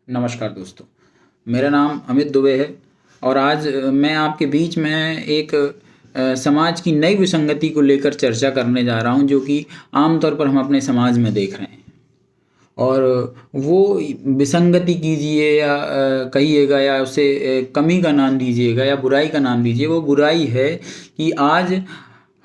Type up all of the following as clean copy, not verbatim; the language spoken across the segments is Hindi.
नमस्कार दोस्तों, मेरा नाम अमित दुबे है और आज मैं आपके बीच में एक समाज की नई विसंगति को लेकर चर्चा करने जा रहा हूं, जो कि आमतौर पर हम अपने समाज में देख रहे हैं। और वो विसंगति कीजिए या कहिएगा या उसे कमी का नाम दीजिएगा या बुराई का नाम दीजिए, वो बुराई है कि आज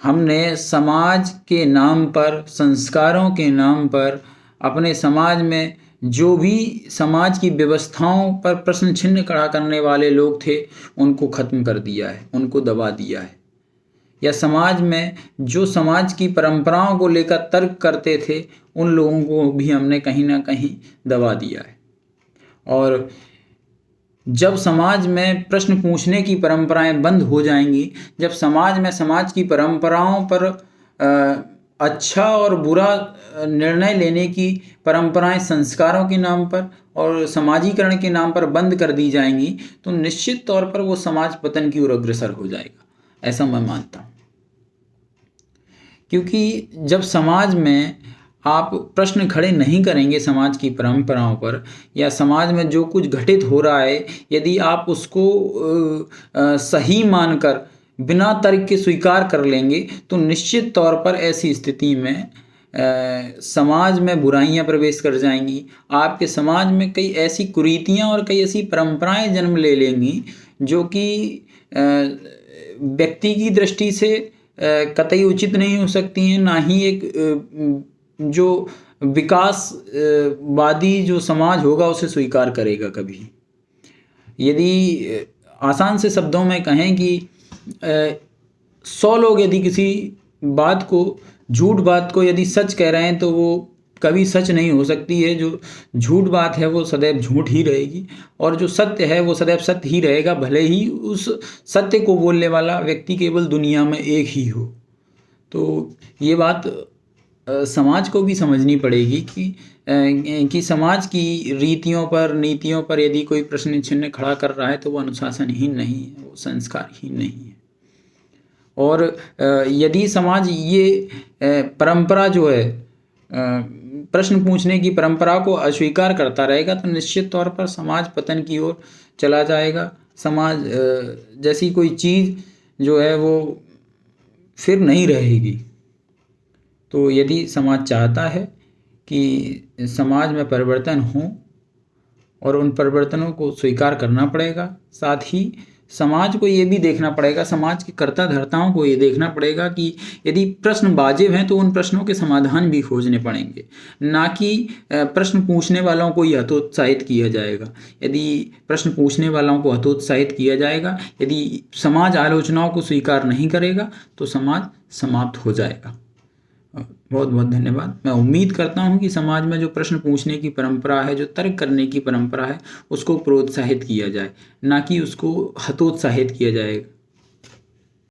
हमने समाज के नाम पर, संस्कारों के नाम पर, अपने समाज में जो भी समाज की व्यवस्थाओं पर प्रश्न चिन्ह खड़ा करने वाले लोग थे, उनको ख़त्म कर दिया है, उनको दबा दिया है। या समाज में जो समाज की परंपराओं को लेकर तर्क करते थे, उन लोगों को भी हमने कहीं ना कहीं दबा दिया है। और जब समाज में प्रश्न पूछने की परंपराएं बंद हो जाएंगी, जब समाज में समाज की परंपराओं पर अच्छा और बुरा निर्णय लेने की परंपराएं संस्कारों के नाम पर और समाजीकरण के नाम पर बंद कर दी जाएंगी, तो निश्चित तौर पर वो समाज पतन की ओर अग्रसर हो जाएगा, ऐसा मैं मानता हूँ। क्योंकि जब समाज में आप प्रश्न खड़े नहीं करेंगे समाज की परंपराओं पर, या समाज में जो कुछ घटित हो रहा है यदि आप उसको सही मानकर बिना तर्क के स्वीकार कर लेंगे, तो निश्चित तौर पर ऐसी स्थिति में समाज में बुराइयां प्रवेश कर जाएंगी। आपके समाज में कई ऐसी कुरीतियां और कई ऐसी परंपराएं जन्म ले लेंगी जो कि व्यक्ति की दृष्टि से कतई उचित नहीं हो सकती हैं, ना ही एक जो विकासवादी जो समाज होगा उसे स्वीकार करेगा कभी। यदि आसान से शब्दों में कहें कि 100 लोग यदि किसी बात को, झूठ बात को यदि सच कह रहे हैं, तो वो कभी सच नहीं हो सकती है। जो झूठ बात है वो सदैव झूठ ही रहेगी, और जो सत्य है वो सदैव सत्य ही रहेगा, भले ही उस सत्य को बोलने वाला व्यक्ति केवल दुनिया में एक ही हो। तो ये बात समाज को भी समझनी पड़ेगी कि समाज की रीतियों पर, नीतियों पर यदि कोई प्रश्न चिन्ह खड़ा कर रहा है, तो वो अनुशासनहीन नहीं है, वो संस्कारहीन नहीं है। और यदि समाज ये परंपरा जो है, प्रश्न पूछने की परंपरा को अस्वीकार करता रहेगा, तो निश्चित तौर पर समाज पतन की ओर चला जाएगा। समाज जैसी कोई चीज़ जो है वो फिर नहीं रहेगी। तो यदि समाज चाहता है कि समाज में परिवर्तन हो, और उन परिवर्तनों को स्वीकार करना पड़ेगा, साथ ही समाज को ये भी देखना पड़ेगा, समाज के कर्ता धर्ताओं को ये देखना पड़ेगा कि यदि प्रश्न वाजिब हैं तो उन प्रश्नों के समाधान भी खोजने पड़ेंगे, ना कि प्रश्न पूछने वालों को ही हतोत्साहित किया जाएगा। यदि प्रश्न पूछने वालों को हतोत्साहित किया जाएगा, यदि समाज आलोचनाओं को स्वीकार नहीं करेगा, तो समाज समाप्त हो जाएगा। बहुत बहुत धन्यवाद। मैं उम्मीद करता हूं कि समाज में जो प्रश्न पूछने की परंपरा है, जो तर्क करने की परंपरा है, उसको प्रोत्साहित किया जाए, ना कि उसको हतोत्साहित किया जाए।